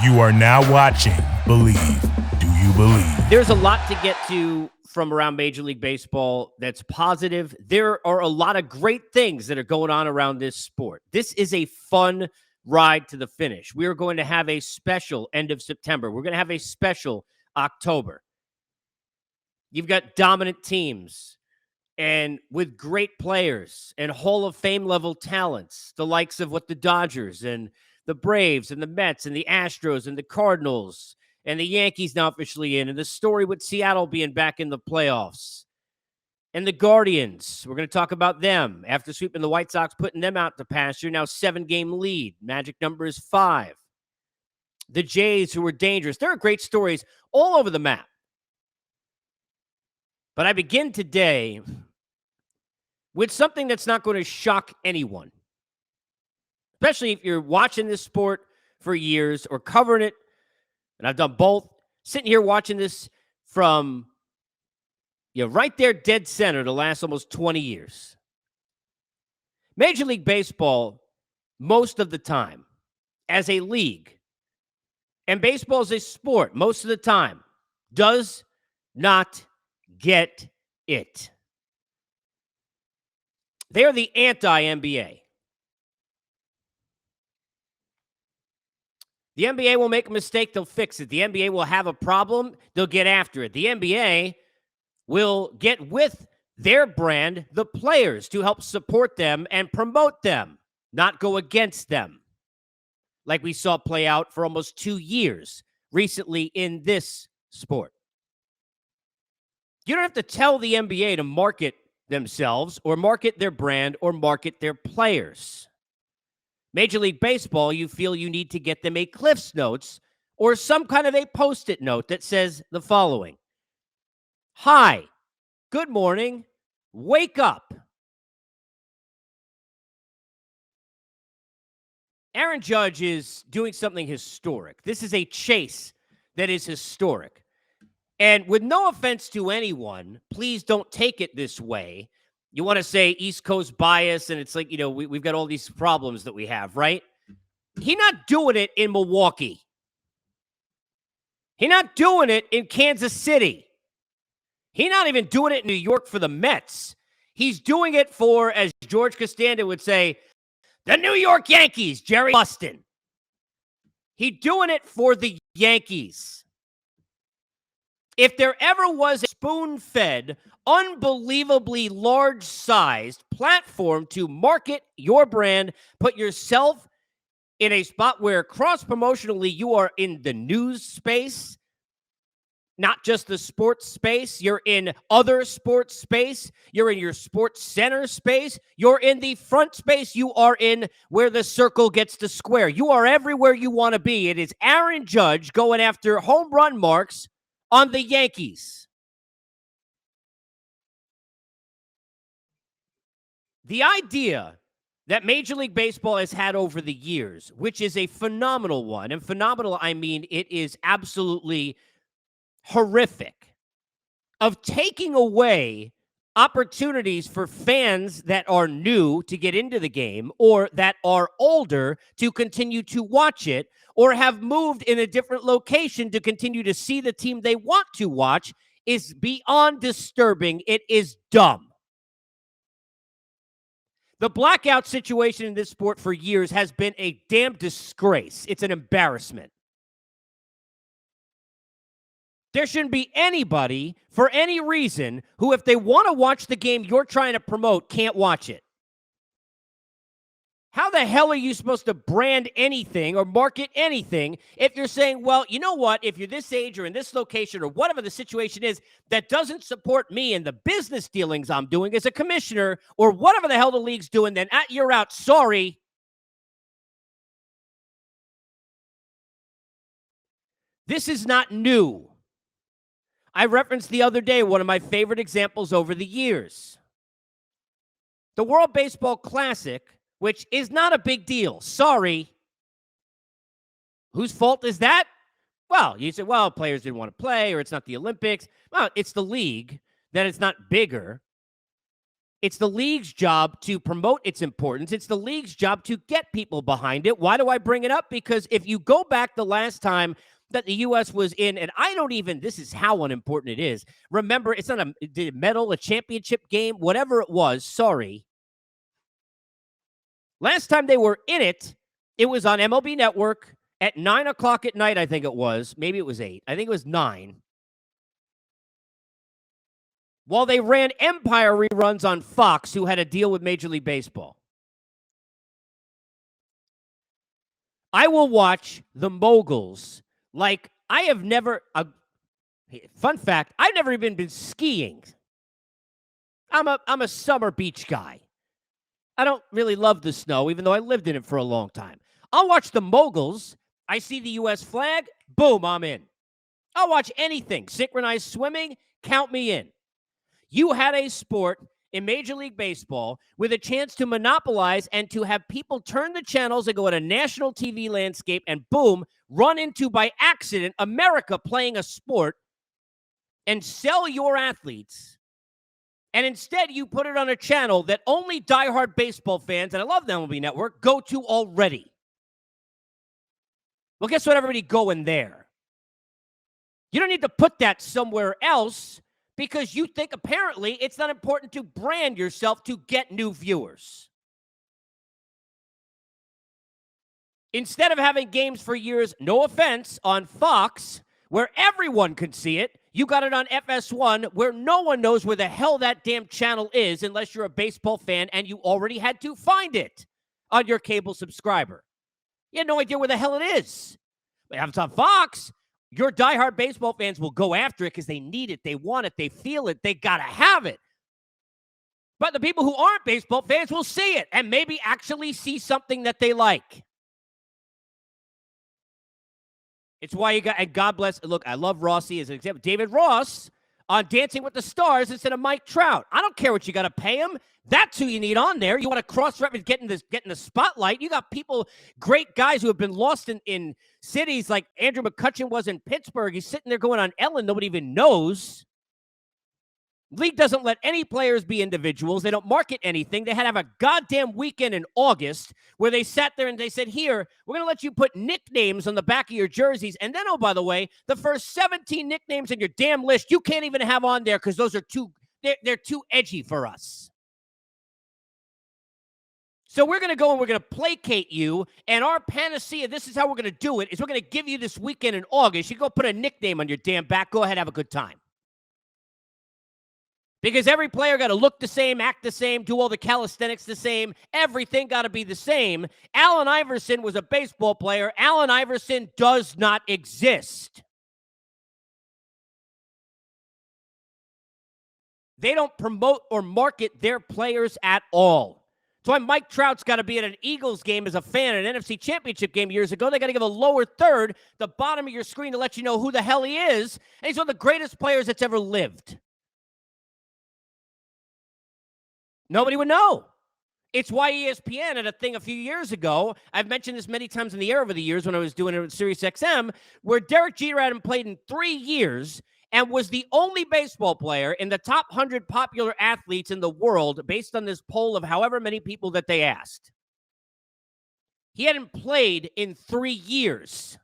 You are now watching Believe. Do you believe? There's a lot to get to from around Major League Baseball that's positive. There are a lot of great things that are going on around this sport. This is a fun ride to the finish. We are going to have a special end of September. We're going to have a special October. You've got dominant teams and with great players and Hall of Fame level talents, the likes of what the Dodgers and the Braves and the Mets and the Astros and the Cardinals and the Yankees now officially in, and the story with Seattle being back in the playoffs. And the Guardians, we're going to talk about them after sweeping the White Sox, putting them out to pasture. Now 7-game lead. Magic number is 5. The Jays, who were dangerous. There are great stories all over the map. But I begin today with something that's not going to shock anyone, especially if you're watching this sport for years or covering it. And I've done both. Sitting here watching this from, right there dead center the last almost 20 years. Major League Baseball, most of the time, as a league, and baseball as a sport, most of the time, does not get it. They are the anti-NBA. The NBA will make a mistake, they'll fix it. The NBA will have a problem, they'll get after it. The NBA will get with their brand, the players, to help support them and promote them, not go against them, like we saw play out for almost 2 years recently in this sport. You don't have to tell the NBA to market themselves or market their brand or market their players. Major League Baseball, you feel you need to get them a Cliff's Notes or some kind of a Post-it note that says the following. Hi, good morning, wake up. Aaron Judge is doing something historic. This is a chase that is historic. And with no offense to anyone, please don't take it this way. You want to say East Coast bias, and it's like, we've got all these problems that we have, right? He's not doing it in Milwaukee. He's not doing it in Kansas City. He's not even doing it in New York for the Mets. He's doing it for, as George Costanza would say, the New York Yankees, Jerry Buston. He's doing it for the Yankees. If there ever was a spoon-fed, unbelievably large-sized platform to market your brand, put yourself in a spot where cross-promotionally you are in the news space, not just the sports space, you're in other sports space, you're in your sports center space, you're in the front space, you are in where the circle gets to square. You are everywhere you want to be. It is Aaron Judge going after home run marks on the Yankees. The idea that Major League Baseball has had over the years, which is a phenomenal one, and phenomenal, I mean, it is absolutely horrific, of taking away opportunities for fans that are new to get into the game or that are older to continue to watch it or have moved in a different location to continue to see the team they want to watch is beyond disturbing. It is dumb. The blackout situation in this sport for years has been a damn disgrace. It's an embarrassment. There shouldn't be anybody, for any reason, who, if they want to watch the game you're trying to promote, can't watch it. How the hell are you supposed to brand anything or market anything if you're saying, well, you know what, if you're this age or in this location or whatever the situation is that doesn't support me and the business dealings I'm doing as a commissioner or whatever the hell the league's doing, then you're out. Sorry. This is not new. I referenced the other day one of my favorite examples over the years. The World Baseball Classic, which is not a big deal. Sorry. Whose fault is that? Well, you say, well, players didn't want to play or it's not the Olympics. Well, it's the league that it's not bigger. It's the league's job to promote its importance. It's the league's job to get people behind it. Why do I bring it up? Because if you go back the last time that the U.S. was in, and this is how unimportant it is. Remember, it's not a medal, a championship game, whatever it was. Sorry. Last time they were in it, it was on MLB Network at 9 o'clock at night, I think it was. Maybe it was 8. I think it was 9. While they ran Empire reruns on Fox, who had a deal with Major League Baseball. I will watch the moguls like I have never. Fun fact, I've never even been skiing. I'm a summer beach guy. I don't really love the snow, even though I lived in it for a long time. I'll watch the moguls. I see the U.S. flag. Boom, I'm in. I'll watch anything. Synchronized swimming, count me in. You had a sport in Major League Baseball with a chance to monopolize and to have people turn the channels and go at a national TV landscape and boom, run into by accident America playing a sport and sell your athletes. And instead, you put it on a channel that only diehard baseball fans, and I love the MLB Network, go to already. Well, guess what? Everybody going there. You don't need to put that somewhere else because you think apparently it's not important to brand yourself to get new viewers. Instead of having games for years, no offense, on Fox, where everyone could see it, you got it on FS1, where no one knows where the hell that damn channel is unless you're a baseball fan and you already had to find it on your cable subscriber. You had no idea where the hell it is. But if it's on Fox, your diehard baseball fans will go after it because they need it, they want it, they feel it, they got to have it. But the people who aren't baseball fans will see it and maybe actually see something that they like. It's why you got, and God bless, look, I love Rossi as an example. David Ross on Dancing with the Stars instead of Mike Trout. I don't care what you got to pay him. That's who you need on there. You want to cross-reference, get in the spotlight. You got people, great guys who have been lost in cities like Andrew McCutchen was in Pittsburgh. He's sitting there going on Ellen. Nobody even knows. League doesn't let any players be individuals. They don't market anything. They had to have a goddamn weekend in August where they sat there and they said, here, we're going to let you put nicknames on the back of your jerseys. And then, oh, by the way, the first 17 nicknames in your damn list, you can't even have on there because those are they're too edgy for us. So we're going to go and we're going to placate you, and our panacea, this is how we're going to do it, is we're going to give you this weekend in August. You go put a nickname on your damn back. Go ahead, have a good time. Because every player got to look the same, act the same, do all the calisthenics the same. Everything got to be the same. Allen Iverson was a baseball player. Allen Iverson does not exist. They don't promote or market their players at all. That's why Mike Trout's got to be at an Eagles game as a fan, an NFC Championship game years ago. They got to give a lower third, the bottom of your screen, to let you know who the hell he is. And he's one of the greatest players that's ever lived. Nobody would know. It's why ESPN had a thing a few years ago. I've mentioned this many times in the air over the years when I was doing it with Sirius XM, where Derek Jeter hadn't played in 3 years and was the only baseball player in the top 100 popular athletes in the world based on this poll of however many people that they asked. He hadn't played in 3 years.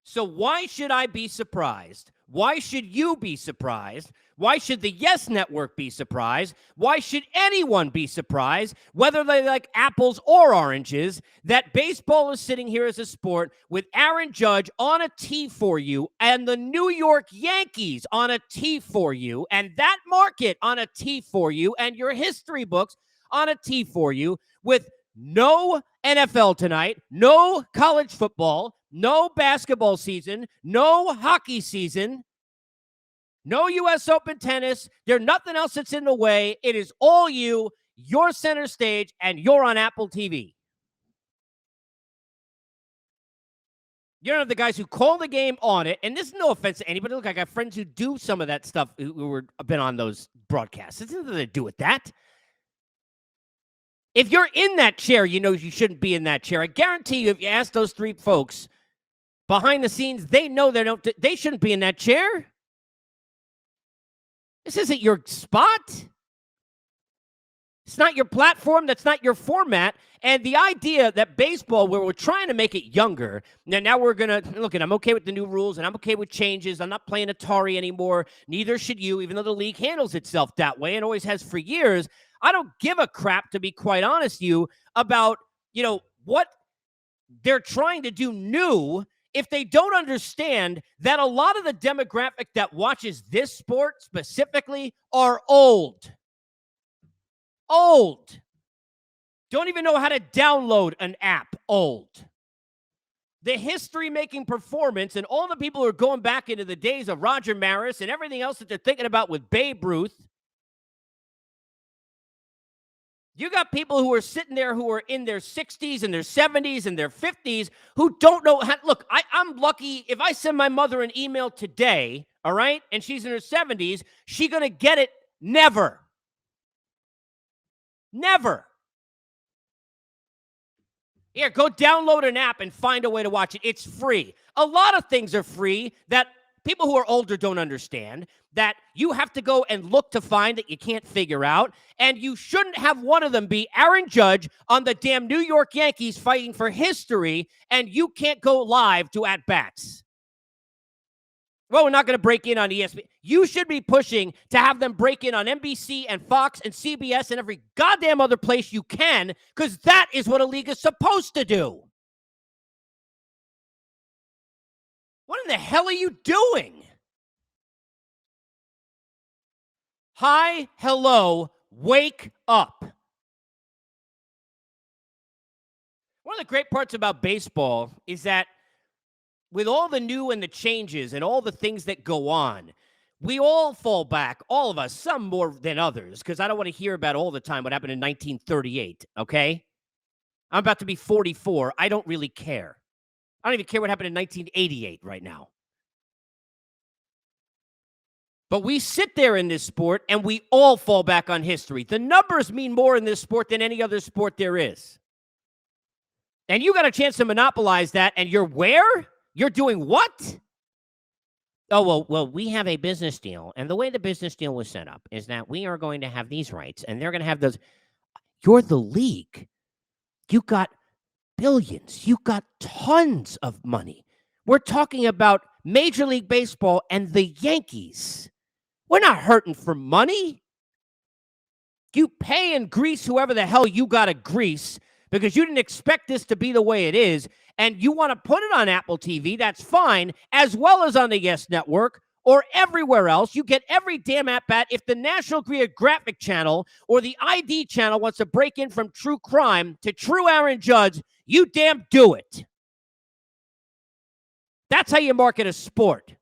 So why should I be surprised? Why should you be surprised? Why should the Yes Network be surprised? Why should anyone be surprised, whether they like apples or oranges, that baseball is sitting here as a sport with Aaron Judge on a tee for you and the New York Yankees on a tee for you and that market on a tee for you and your history books on a tee for you with no NFL tonight, no college football, no basketball season, no hockey season, no U.S. Open tennis. There's nothing else that's in the way. It is all you, your center stage, and you're on Apple TV. You don't have the guys who call the game on it, and this is no offense to anybody. Look, I got friends who do some of that stuff who have been on those broadcasts. It's nothing to do with that. If you're in that chair, you know you shouldn't be in that chair. I guarantee you, if you ask those 3 folks behind the scenes, they know they shouldn't be in that chair. This isn't your spot. It's not your platform. That's not your format. And the idea that baseball, where we're trying to make it younger, now we're going to look at, I'm okay with the new rules and I'm okay with changes. I'm not playing Atari anymore. Neither should you, even though the league handles itself that way and always has for years. I don't give a crap, to be quite honest with you, about, what they're trying to do new if they don't understand that a lot of the demographic that watches this sport specifically are old. Don't even know how to download an app. Old. The history-making performance and all the people who are going back into the days of Roger Maris and everything else that they're thinking about with Babe Ruth. You got people who are sitting there who are in their 60s and their 70s and their 50s who don't know how. Look, I'm lucky if I send my mother an email today, all right, and she's in her 70s, she going to get it? Never. Here, go download an app and find a way to watch it. It's free. A lot of things are free that people who are older don't understand, that you have to go and look to find that you can't figure out, and you shouldn't have one of them be Aaron Judge on the damn New York Yankees fighting for history, and you can't go live to at-bats. Well, we're not going to break in on ESPN. You should be pushing to have them break in on NBC and Fox and CBS and every goddamn other place you can, because that is what a league is supposed to do. What in the hell are you doing? Hi, hello, wake up. One of the great parts about baseball is that with all the new and the changes and all the things that go on, we all fall back, all of us, some more than others, because I don't want to hear about all the time what happened in 1938, okay? I'm about to be 44. I don't really care. I don't even care what happened in 1988 right now. But we sit there in this sport, and we all fall back on history. The numbers mean more in this sport than any other sport there is. And you got a chance to monopolize that, and you're where? You're doing what? Oh, well, we have a business deal, and the way the business deal was set up is that we are going to have these rights, and they're going to have those. You're the league. You got billions. You got tons of money. We're talking about Major League Baseball and the Yankees. We're not hurting for money. You pay and grease whoever the hell you got to grease because you didn't expect this to be the way it is, and you want to put it on Apple TV, that's fine, as well as on the Yes Network or everywhere else. You get every damn at-bat. If the National Geographic Channel or the ID Channel wants to break in from true crime to true Aaron Judge, you damn do it. That's how you market a sport.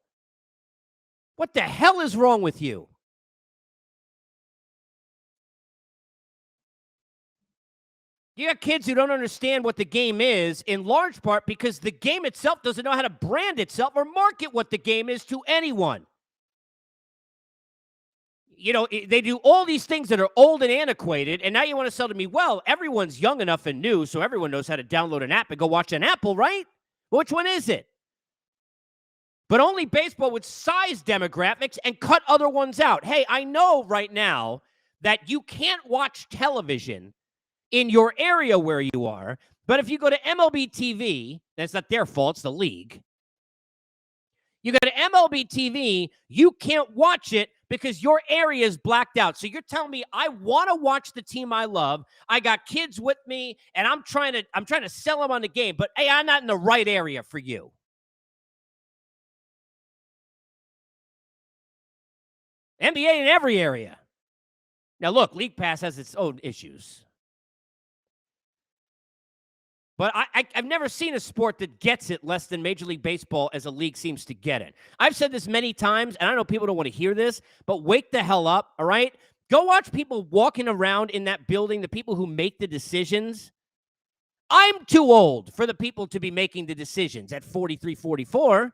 What the hell is wrong with you? You got kids who don't understand what the game is, in large part because the game itself doesn't know how to brand itself or market what the game is to anyone. You know, they do all these things that are old and antiquated, and now you want to sell to me, well, everyone's young enough and new, so everyone knows how to download an app and go watch an Apple, right? Which one is it? But only baseball with size demographics and cut other ones out. Hey, I know right now that you can't watch television in your area where you are, but if you go to MLB TV, that's not their fault, it's the league. You go to MLB TV, you can't watch it because your area is blacked out. So you're telling me I want to watch the team I love. I got kids with me, and I'm trying to sell them on the game, but hey, I'm not in the right area for you. NBA in every area. Now look, League Pass has its own issues. But I've never seen a sport that gets it less than Major League Baseball as a league seems to get it. I've said this many times, and I know people don't want to hear this, but wake the hell up, all right? Go watch people walking around in that building, the people who make the decisions. I'm too old for the people to be making the decisions at 43, 44.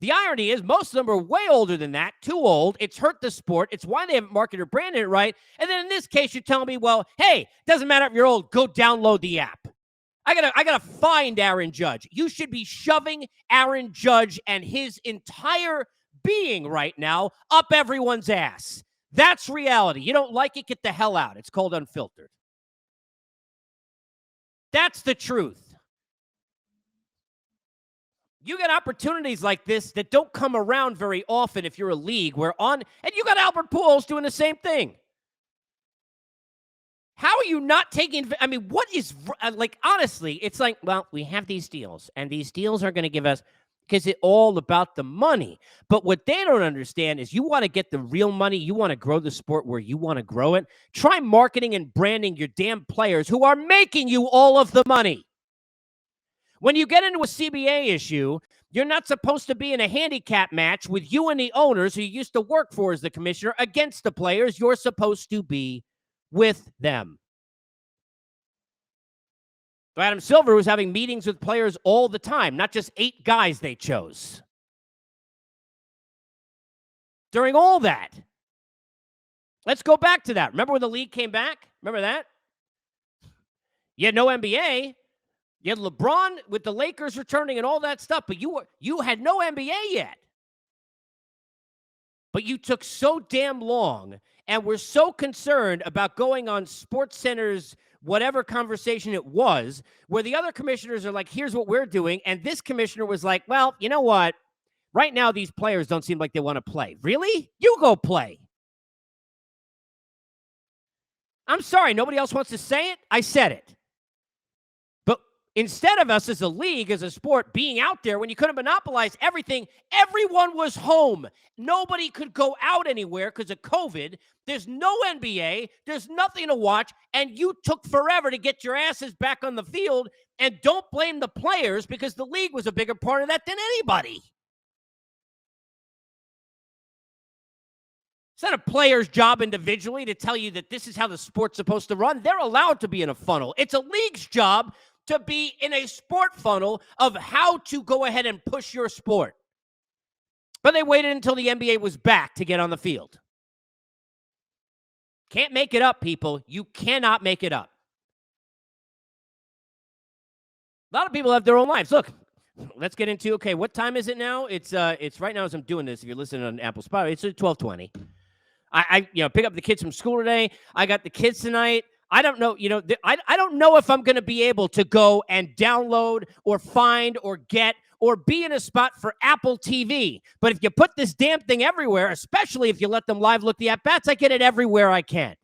The irony is most of them are way older than that, too old. It's hurt the sport. It's why they haven't marketed or branded it right. And then in this case, you're telling me, well, hey, doesn't matter if you're old, go download the app. I gotta find Aaron Judge. You should be shoving Aaron Judge and his entire being right now up everyone's ass. That's reality. You don't like it? Get the hell out. It's called Unfiltered. That's the truth. You got opportunities like this that don't come around very often if you're a league and you got Albert Pujols doing the same thing. How are you not taking, I mean, what is, like, honestly, it's like, well, we have these deals, and these deals are going to give us, because it's all about the money. But what they don't understand is you want to get the real money, you want to grow the sport where you want to grow it, try marketing and branding your damn players who are making you all of the money. When you get into a CBA issue, you're not supposed to be in a handicap match with you and the owners who you used to work for as the commissioner against the players. You're supposed to be with them. So Adam Silver was having meetings with players all the time, not just 8 guys they chose. During all that, let's go back to that. Remember when the league came back? Remember that? You had no NBA. You had LeBron with the Lakers returning and all that stuff, but you had no NBA yet. But you took so damn long and were so concerned about going on SportsCenter's whatever conversation it was, where the other commissioners are like, here's what we're doing. And this commissioner was like, well, you know what? Right now, these players don't seem like they want to play. Really? You go play. I'm sorry. Nobody else wants to say it. I said it. But instead of us as a league, as a sport, being out there when you couldn't monopolize everything, everyone was home. Nobody could go out anywhere because of COVID. There's no NBA. There's nothing to watch. And you took forever to get your asses back on the field. And don't blame the players because the league was a bigger part of that than anybody. It's not a player's job individually to tell you that this is how the sport's supposed to run. They're allowed to be in a funnel. It's a league's job to be in a sport funnel of how to go ahead and push your sport. But they waited until the NBA was back to get on the field. Can't make it up, people. You cannot make it up. A lot of people have their own lives. Look, let's get into, okay, what time is it now? It's right now as I'm doing this, if you're listening on Apple Spotify, it's 12:20. I pick up the kids from school today. I got the kids tonight. I don't know, I don't know if I'm going to be able to go and download or find or get or be in a spot for Apple TV. But if you put this damn thing everywhere, especially if you let them live look the at-bats, I get it everywhere I can.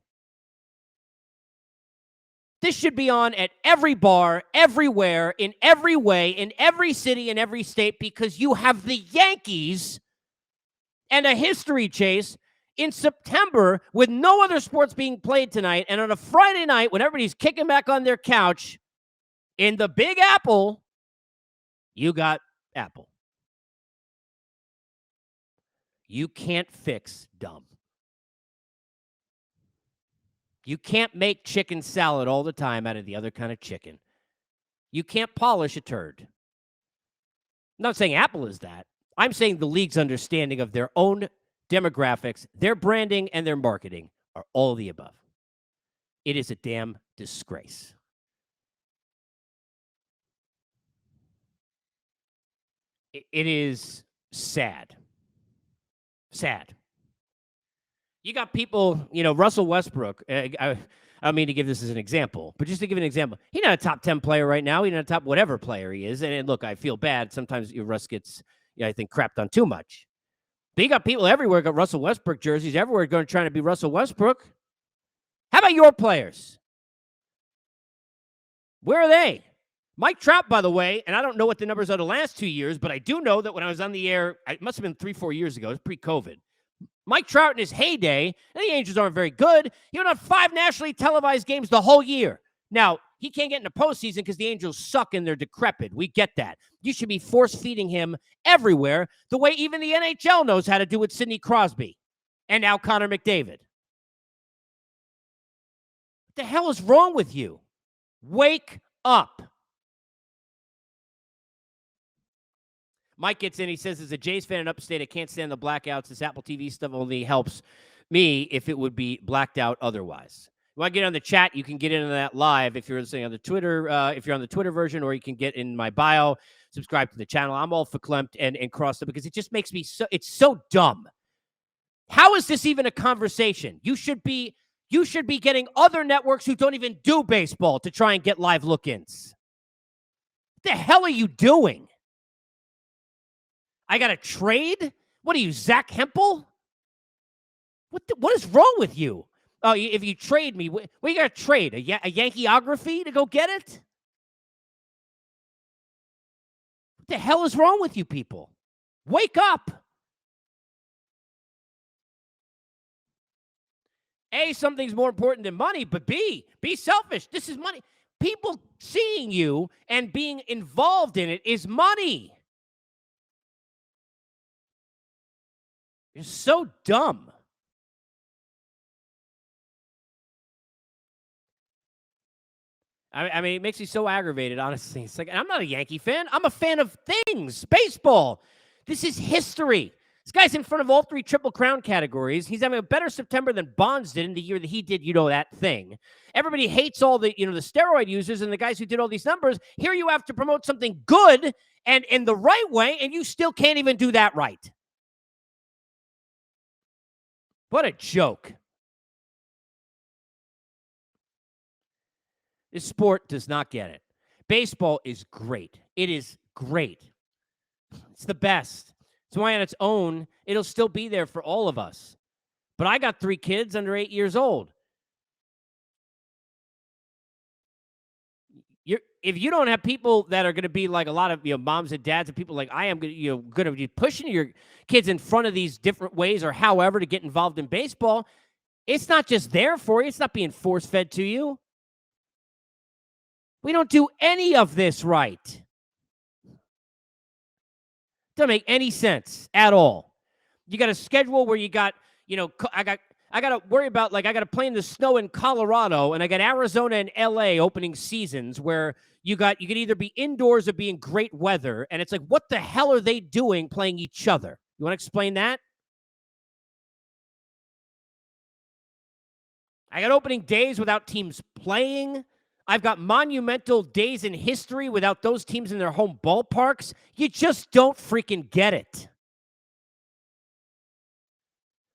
This should be on at every bar, everywhere, in every way, in every city, in every state, because you have the Yankees and a history chase in September with no other sports being played tonight. And on a Friday night when everybody's kicking back on their couch in the Big Apple, you got Apple. You can't fix dumb. You can't make chicken salad all the time out of the other kind of chicken. You can't polish a turd. I'm not saying Apple is that. I'm saying the league's understanding of their own demographics, their branding, and their marketing are all of the above. It is a damn disgrace. It is sad. Sad. You got people, Russell Westbrook. I don't mean to give this as an example, but just to give an example, he's not a top 10 player right now. He's not a top whatever player he is. And look, I feel bad. Sometimes Russ gets, I think, crapped on too much. But you got people everywhere got Russell Westbrook jerseys everywhere going to try to be Russell Westbrook. How about your players? Where are they? Mike Trout, by the way, and I don't know what the numbers are the last 2 years, but I do know that when I was on the air, it must have been 3-4 years ago. It was pre-COVID. Mike Trout in his heyday, and the Angels aren't very good. He went on 5 nationally televised games the whole year. Now, he can't get in the postseason because the Angels suck and they're decrepit. We get that. You should be force-feeding him everywhere, the way even the NHL knows how to do with Sidney Crosby and now Connor McDavid. What the hell is wrong with you? Wake up. Mike gets in. He says, as a Jays fan in upstate, I can't stand the blackouts. This Apple TV stuff only helps me if it would be blacked out otherwise. want to get on the chat, you can get into that live if you're listening on the Twitter, if you're on the Twitter version, or you can get in my bio, subscribe to the channel. I'm all verklempt and crossed up because it just makes me it's so dumb. How is this even a conversation? You should be getting other networks who don't even do baseball to try and get live look-ins. What the hell are you doing? I got to trade? What are you, Zach Hempel? What is wrong with you? Oh, if you trade me, what you got to trade? A Yankeeography to go get it? What the hell is wrong with you people? Wake up. A, something's more important than money, but B, be selfish. This is money. People seeing you and being involved in it is money. You're so dumb. I mean, it makes me so aggravated, honestly. It's like, I'm not a Yankee fan. I'm a fan of things, baseball. This is history. This guy's in front of all 3 Triple Crown categories. He's having a better September than Bonds did in the year that he did, that thing. Everybody hates all the, the steroid users and the guys who did all these numbers. Here you have to promote something good and in the right way, and you still can't even do that right. What a joke. This sport does not get it. Baseball is great. It is great. It's the best. It's why on its own, it'll still be there for all of us. But I got 3 kids under 8 years old. If you don't have people that are going to be like a lot of moms and dads and people like I am, going to be pushing your kids in front of these different ways or however to get involved in baseball, it's not just there for you. It's not being force-fed to you. We don't do any of this right. Doesn't make any sense at all. You got a schedule where you got, I got to worry about, I got to play in the snow in Colorado, and I got Arizona and LA opening seasons where you could either be indoors or be in great weather. And it's like, what the hell are they doing playing each other? You want to explain that? I got opening days without teams playing. I've got monumental days in history without those teams in their home ballparks. You just don't freaking get it.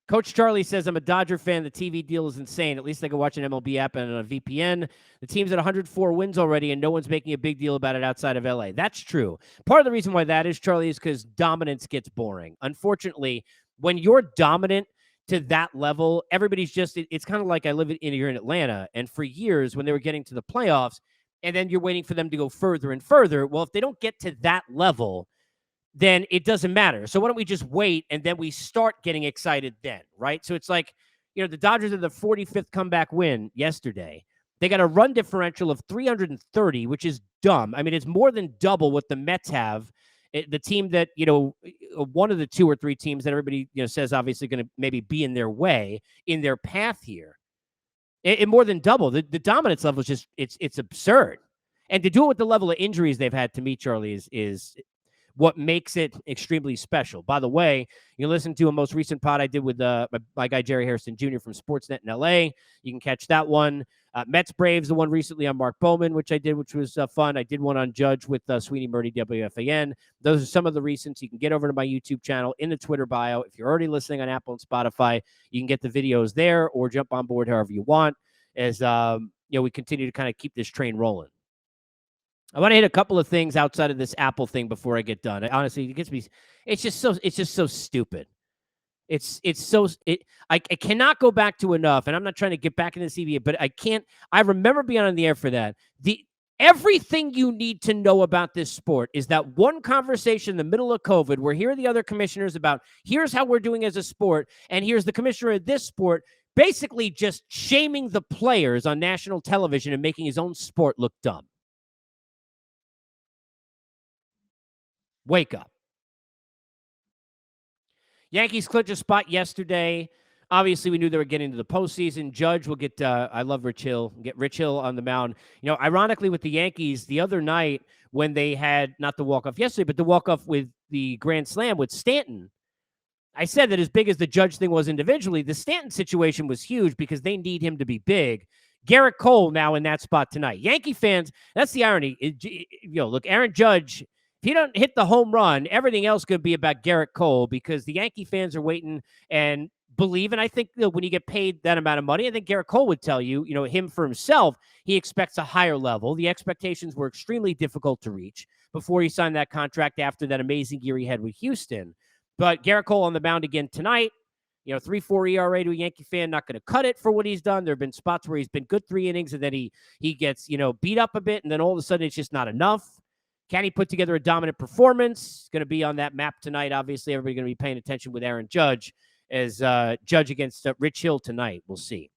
Coach Charlie says, I'm a Dodger fan. The TV deal is insane. At least I can watch an MLB app and a VPN. The team's at 104 wins already, and no one's making a big deal about it outside of LA. That's true. Part of the reason why that is, Charlie, is because dominance gets boring. Unfortunately, when you're dominant to that level, everybody's just, it's kind of like I live here in Atlanta, and for years when they were getting to the playoffs, and then you're waiting for them to go further and further. Well, if they don't get to that level, then it doesn't matter. So why don't we just wait and then we start getting excited then, right? So it's like, the Dodgers had the 45th comeback win yesterday. They got a run differential of 330, which is dumb. I mean, it's more than double what the Mets have. The team that, one of the 2 or 3 teams that everybody, says obviously going to maybe be in their way, in their path here. It more than double. The dominance level is just, it's absurd. And to do it with the level of injuries they've had, to me, Charlie, is what makes it extremely special. By the way, you listen to a most recent pod I did with my guy Jerry Harrison Jr. from Sportsnet in LA. You can catch that one. Mets Braves, the one recently on Mark Bowman, which I did, which was fun. I did one on Judge with Sweeney Murdy, WFAN. Those are some of the recents. You can get over to my YouTube channel in the Twitter bio. If you're already listening on Apple and Spotify, you can get the videos there or jump on board however you want as we continue to kind of keep this train rolling. I want to hit a couple of things outside of this Apple thing before I get done. Honestly, it gets me. It's just so stupid. I cannot go back to enough, and I'm not trying to get back into the CBA, but I can't. I remember being on the air for that. Everything you need to know about this sport is that one conversation in the middle of COVID where here are the other commissioners about here's how we're doing as a sport, and here's the commissioner of this sport basically just shaming the players on national television and making his own sport look dumb. Wake up. Yankees clinched a spot yesterday. Obviously, we knew they were getting to the postseason. Judge will get, I love Rich Hill, get Rich Hill on the mound. Ironically, with the Yankees, the other night when they had, not the walk-off yesterday, but the walk-off with the Grand Slam with Stanton, I said that as big as the Judge thing was individually, the Stanton situation was huge because they need him to be big. Garrett Cole now in that spot tonight. Yankee fans, that's the irony. Look, Aaron Judge, if he don't hit the home run, everything else could be about Garrett Cole because the Yankee fans are waiting and believe. And I think when you get paid that amount of money, I think Garrett Cole would tell you, him for himself, he expects a higher level. The expectations were extremely difficult to reach before he signed that contract after that amazing year he had with Houston. But Garrett Cole on the mound again tonight. 3.4 ERA to a Yankee fan, not going to cut it for what he's done. There have been spots where he's been good 3 innings and then he gets, beat up a bit and then all of a sudden it's just not enough. Can he put together a dominant performance? Going to be on that map tonight. Obviously, everybody's going to be paying attention with Aaron Judge as Judge against Rich Hill tonight. We'll see.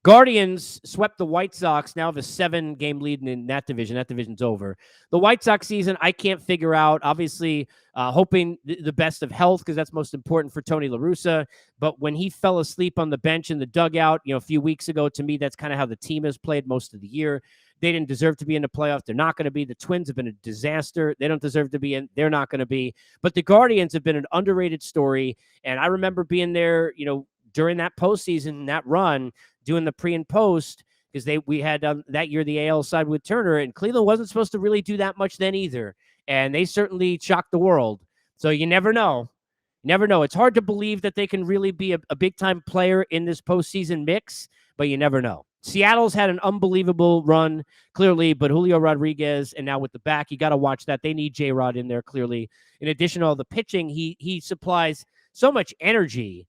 Guardians swept the White Sox, now have a 7-game lead in that division. That division's over. The White Sox season, I can't figure out. Obviously, hoping the best of health because that's most important for Tony La Russa. But when he fell asleep on the bench in the dugout, a few weeks ago, to me, that's kind of how the team has played most of the year. They didn't deserve to be in the playoffs. They're not going to be. The Twins have been a disaster. They don't deserve to be in. They're not going to be. But the Guardians have been an underrated story. And I remember being there, during that postseason, that run, doing the pre and post, because we had that year the AL side with Turner, and Cleveland wasn't supposed to really do that much then either. And they certainly shocked the world. So you never know. Never know. It's hard to believe that they can really be a big-time player in this postseason mix, but you never know. Seattle's had an unbelievable run, clearly, but Julio Rodriguez, and now with the back, you got to watch that. They need J-Rod in there, clearly. In addition to all the pitching, he supplies so much energy.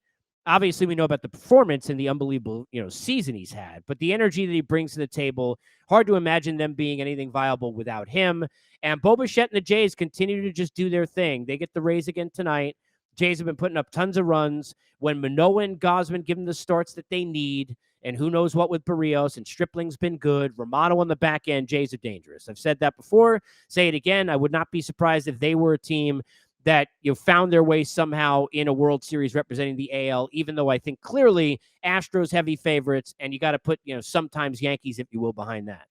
Obviously, we know about the performance and the unbelievable, season he's had, but the energy that he brings to the table, hard to imagine them being anything viable without him. And Bo Bichette and the Jays continue to just do their thing. They get the Rays again tonight. Jays have been putting up tons of runs. When Manoah and Gosman give them the starts that they need, and who knows what with Barrios, and Stripling's been good. Romano on the back end, Jays are dangerous. I've said that before. Say it again. I would not be surprised if they were a team that found their way somehow in a World Series representing the AL, even though I think clearly Astros heavy favorites, and you got to put, sometimes Yankees, if you will, behind that.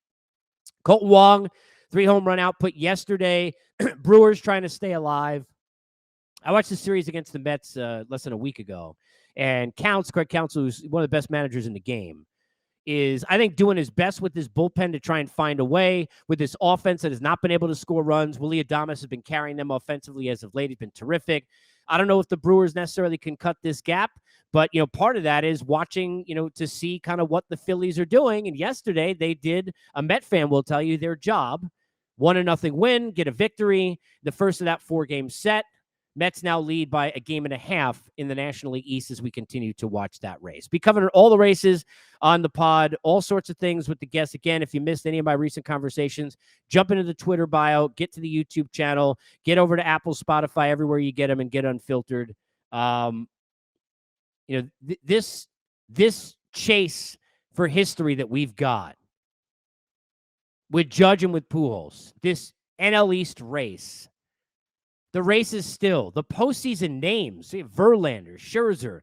Colton Wong, 3 home run output yesterday. Brewers trying to stay alive. I watched the series against the Mets less than a week ago, and Craig Counts, who's one of the best managers in the game, is, I think, doing his best with his bullpen to try and find a way with this offense that has not been able to score runs. Willie Adames has been carrying them offensively as of late. He's been terrific. I don't know if the Brewers necessarily can cut this gap, but, part of that is watching, to see kind of what the Phillies are doing. And yesterday they did, a Met fan will tell you, their job. 1-0 win, get a victory. The first of that 4-game set. Mets now lead by 1.5 games in the National League East as we continue to watch that race. Be covering all the races on the pod, all sorts of things with the guests. Again, if you missed any of my recent conversations, jump into the Twitter bio, get to the YouTube channel, get over to Apple, Spotify, everywhere you get them, and get unfiltered. This chase for history that we've got with Judge and with Pujols, this NL East race. The race is still the postseason names: Verlander, Scherzer,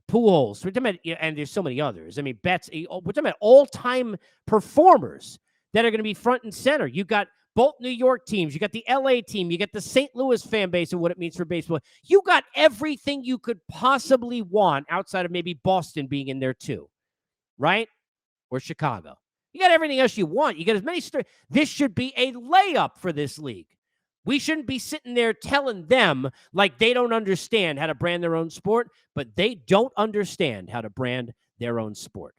Pujols. We're talking about, and there's so many others. I mean, Betts. We're talking about all-time performers that are going to be front and center. You got both New York teams. You got the LA team. You got the St. Louis fan base and what it means for baseball. You got everything you could possibly want outside of maybe Boston being in there too, right? Or Chicago. You got everything else you want. You got as many. This should be a layup for this league. We shouldn't be sitting there telling them like they don't understand how to brand their own sport, but they don't understand how to brand their own sport.